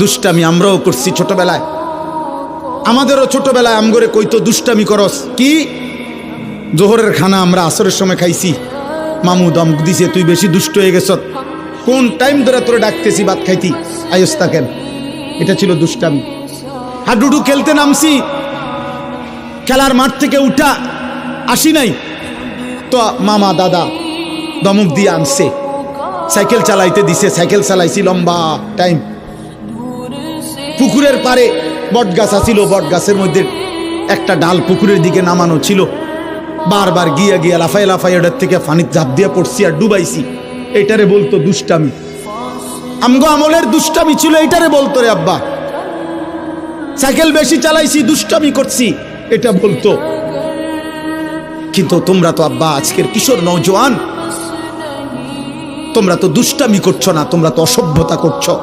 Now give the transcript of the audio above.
দুষ্টামি আমরাও করছি ছোটবেলায়, আমাদেরও ছোটবেলায় আমগরে কইতো দুষ্টামি করস কি। জোহরের খানা আমরা আসরের সময় খাইছি, মামু দম দিছে তুই বেশি দুষ্ট হয়ে গেছ, কোন টাইম ধরে তোরে ডাকতেছি ভাত খাইতি আয়স থাকেন। এটা ছিল দুষ্টামি। হাডুডু খেলতে নামছি, খেলার মাঠ থেকে উঠা আসি নাই তো মামা দাদা দমক দিয়ে আনছে, সাইকেল চালাইতে দিছে, সাইকেল চালাইছি লম্বা টাইম। পুকুরের পারে বট গাছ আছিল, বট গাছের মধ্যে একটা ডাল পুকুরের দিকে নামানো ছিল, বারবার গিয়া গিয়া লাফাই লাফাই ওটার থেকে পানির ঝাঁপ দিয়ে পড়ছি আর ডুবাইছি। এটারে বলতো দুষ্টামি। আমগো আমলের দুষ্টামি ছিল, এটারে বলতো রে আব্বা। সাইকেল বেশি চালাইছি, দুষ্টামি করছি, এটা বলতো। কিন্তু তোমরা তো আব্বা আজকের কিশোর নওজোয়ান, তোমরা তো দুষ্টামি করছো না, তোমরা তো অসভ্যতা করছো।